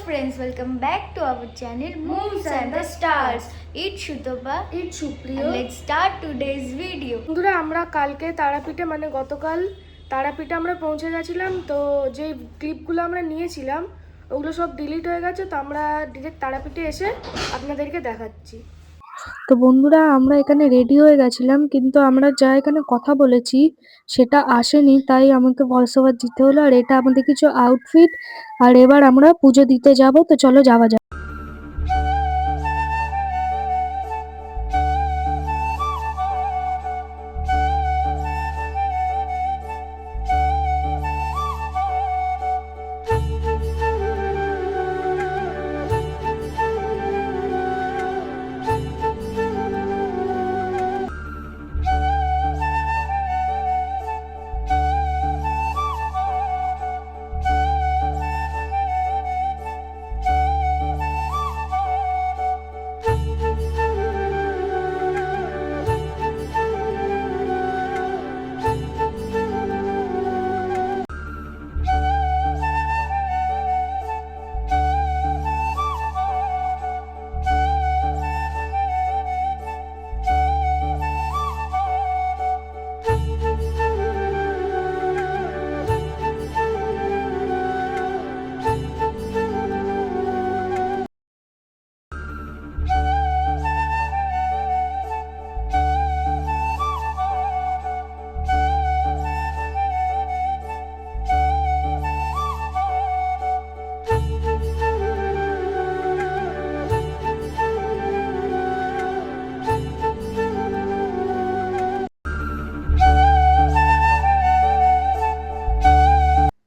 friends, welcome back to our channel Moons and the Stars. It's Shutoba, it's Supriyo. and let's start today's video. বন্ধুরা আমরা কালকে তারাপীঠে মানে গতকাল তারাপীঠে আমরা পৌঁছে গেছিলাম। তো যে ক্লিপগুলো আমরা নিয়েছিলাম ওগুলো সব ডিলিট হয়ে গেছে, তো আমরা ডিরেক্ট তারাপীঠে এসে আপনাদেরকে দেখাচ্ছি। তো বন্ধুরা আমরা এখানে রেডি হয়ে গেছিলাম, কিন্তু আমরা যা এখানে কথা বলেছি সেটা আসেনি, তাই আমাকে ভয়েস ওভার দিতে হলো। আর এটা আমাদের কিছু আউটফিট, আর এবার আমরা পুজো দিতে যাব। তো চলো যাওয়া যাক।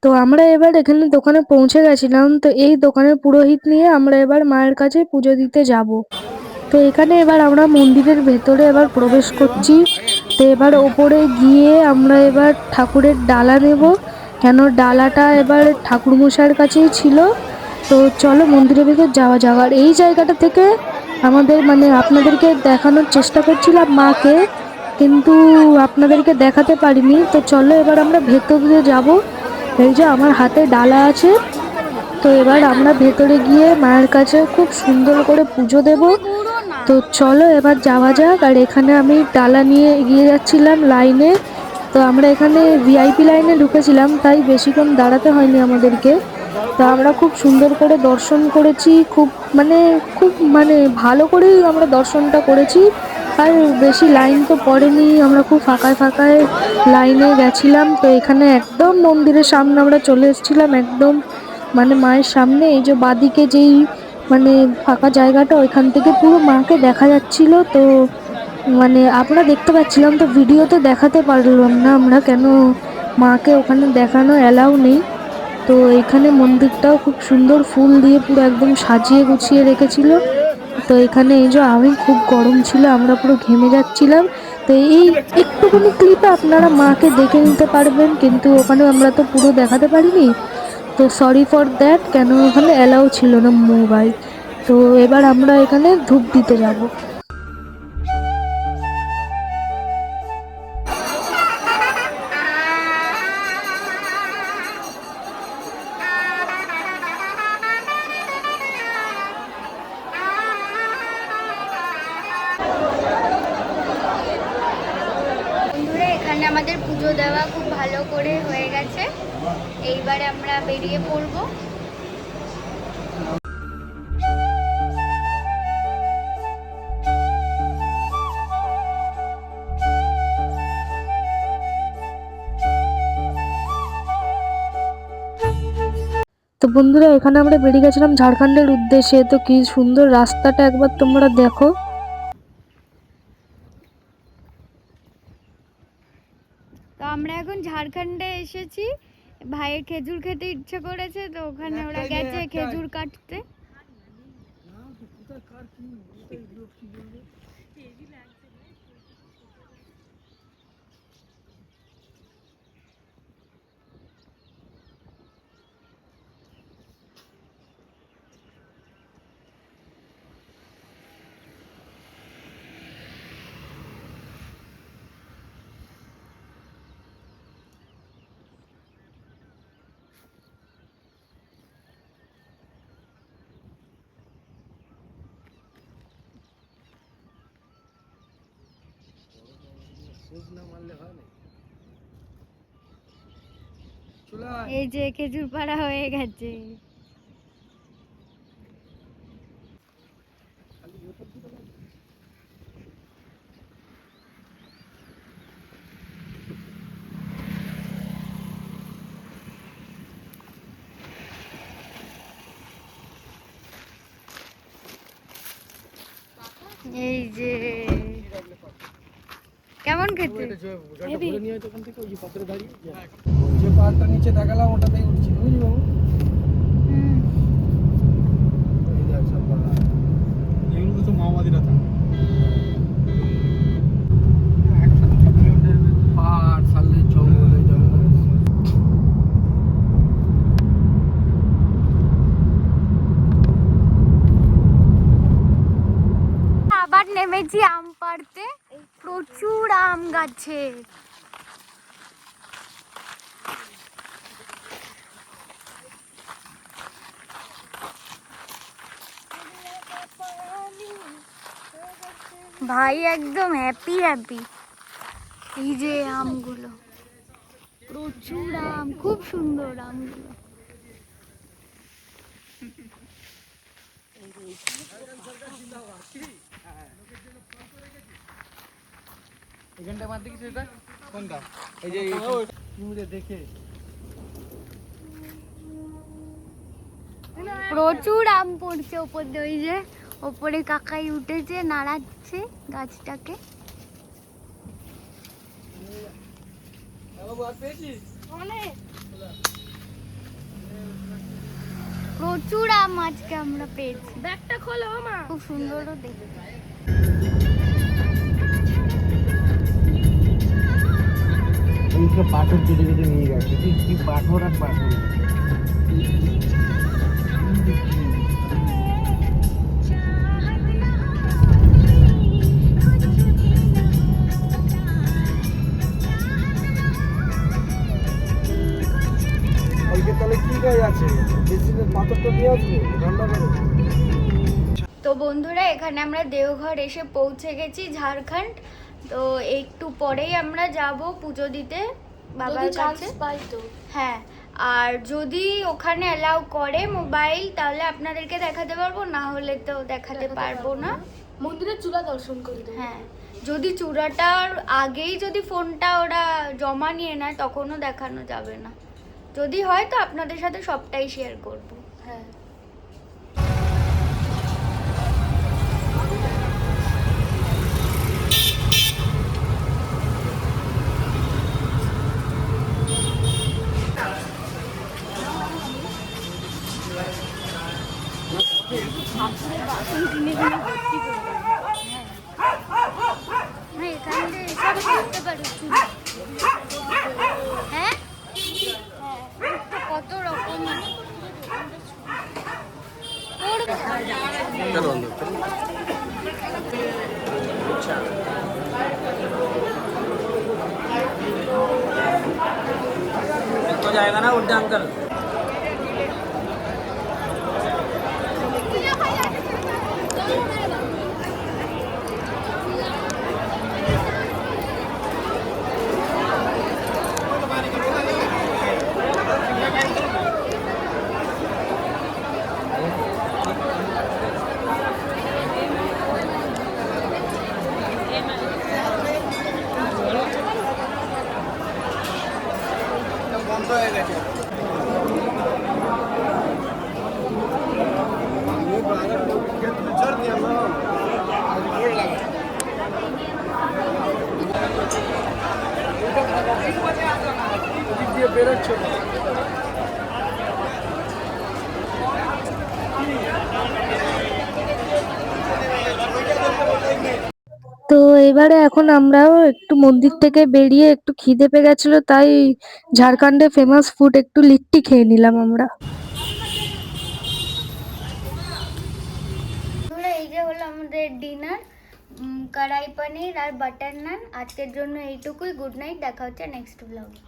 তো আমরা এবার এখানে দোকানে পৌঁছে গেছিলাম। তো এই দোকানের পুরোহিত নিয়ে আমরা এবার মায়ের কাছে পুজো দিতে যাব। তো এখানে এবার আমরা মন্দিরের ভেতরে এবার প্রবেশ করছি। তো এবার ওপরে গিয়ে আমরা এবার ঠাকুরের ডালা নেব, কেন ডালাটা এবার ঠাকুরমশাইয়ের কাছেই ছিল। তো চলো মন্দিরের ভেতর যাওয়া যাক। আর এই জায়গাটা থেকে আমাদের মানে আপনাদেরকে দেখানোর চেষ্টা করছিলাম মাকে, কিন্তু আপনাদেরকে দেখাতে পারিনি। তো চলো এবার আমরা ভেতরে যাব। এই যে আমার হাতে ডালা আছে। তো এবার আমরা ভেতরে গিয়ে মায়ের কাছে খুব সুন্দর করে পুজো দেব। তো চলো এবার যাওয়া যাক। আর এখানে আমি ডালা নিয়ে এগিয়ে যাচ্ছিলাম লাইনে। তো আমরা এখানে ভিআইপি লাইনে ঢুকেছিলাম, তাই বেশিক্ষণ দাঁড়াতে হয়নি আমাদেরকে। তো আমরা খুব সুন্দর করে দর্শন করেছি, খুব ভালো করেই আমরা দর্শনটা করেছি। আর বেশি লাইন তো পড়েনি, আমরা খুব ফাঁকায় ফাঁকায় লাইনে গেছিলাম। তো এখানে একদম মন্দিরের সামনে আমরা চলে এসেছিলাম, একদম মায়ের সামনে। এই যে বাদিকে যেই ফাঁকা জায়গাটা, ওইখান থেকে পুরো মাকে দেখা যাচ্ছিল। তো আমরা দেখতে পাচ্ছিলাম, তো ভিডিওতে দেখাতে পারলাম না আমরা, কেন মাকে ওখানে দেখানো অ্যালাউ নেই। তো এখানে মন্দিরটাও খুব সুন্দর ফুল দিয়ে পুরো একদম সাজিয়ে গুছিয়ে রেখেছিল। তো এখানে এই যে আমি খুব গরম ছিল, আমরা পুরো ঘেমে যাচ্ছিলাম। তো এই একটুখানি ক্লিপে আপনারা মাকে দেখে নিতে পারবেন, কিন্তু ওখানে আমরা তো পুরো দেখাতে পারিনি। তো সরি ফর দ্যাট, কেন ওখানে অ্যালাউ ছিল না মোবাইল। তো এবার আমরা এখানে ধূপ দিতে যাব। বন্ধুরা এখানে আমাদের পুজো দেওয়া খুব ভালো করে হয়ে গেছে। এইবারে আমরা বেরিয়ে পড়বো। তো বন্ধুরা এখানে আমরা বেরিয়ে গেছিলাম ঝাড়খণ্ডের উদ্দেশ্যে। তো কি সুন্দর রাস্তাটা একবার তোমরা দেখো। তো আমরা এখন ঝাড়খণ্ডে এসেছি। ভাইয়ের খেজুর খেতে ইচ্ছে করেছে, তো ওখানে ওরা গেছে খেজুর কাটতে। এই যে খেজুর পাড়া হয়ে গেছে। এই যে কেমন খেতে? যে পাহাড়টা নিচে দেখালাম ওটাতেই উঠছি, বুঝলি বাবু? এই দেখ সব পাহাড়। এগুলো তো মাওবাদীরা থাকে। পাহাড়, সালের জঙ্গল, এই জঙ্গল। আবার নেমেছি আম পাড়তে, প্রচুর আম গাছে। ভাই একদম হ্যাপি হ্যাপি। এই যে আমগুলো, প্রচুর আম, খুব সুন্দর আমগুলো। এখানটা মারতে কি সেটা? কোনটা? এই যে তুমি দেখে প্রচুর আম পড়ছে ওপর দিয়ে। ওই যে ওপরে কাকাই উঠেছে, নাড়াচ্ছে গাছটাকে। বাবু আর পেয়েছিস? প্রচুর আম আজকে আমরা পেয়েছি। ব্যাগটা খোলো মা, খুব সুন্দরও দেখতে। এইসব পাথর কেটে কেটে নিয়ে গেছে, কি পাথর আর পাথর। ওইকে তাহলে কি গাছ আছে? বেশি পাথরটা দিয়ে আসবো রান্না করে। তো বন্ধুরা, এখানে আমরা দেওঘর এসে পৌঁছে গেছি, ঝাড়খণ্ড। তো একটু পরেই আমরা যাব পুজো দিতে বাবার কাছে। হ্যাঁ, আর যদি ওখানে অ্যালাউ করে মোবাইল, তাহলে আপনাদেরকে দেখাতে পারবো, না হলে তো দেখাতে পারবো না। মন্দিরের চূড়া দর্শন করে দেবো। হ্যাঁ, যদি চূড়াটার আগেই যদি ফোনটা ওরা জমা নিয়ে নেয় তখনও দেখানো যাবে না। যদি হয় তো আপনাদের সাথে সবটাই শেয়ার করব। হ্যাঁ। এখান থেকে এসব করতে পারি। হ্যাঁ, কত রকম तो जाएगा ना उद्यान अंकल। বন্ধ হয়ে গেছে। বেরোচ্ছে তো এবারে এখন আমরাও একটু মন্দির থেকে বেরিয়ে একটু খিদে পেয়ে গেছিল, তাই ঝাড়খণ্ডের ফেমাস ফুড একটু লিট্টি খেয়ে নিলাম আমরা। এই যে হলো আমাদের ডিনার, কড়াই পনির আর বাটার নান। আজকের জন্য এইটুকুই। গুড নাইট, দেখা হচ্ছে নেক্সট ব্লগে।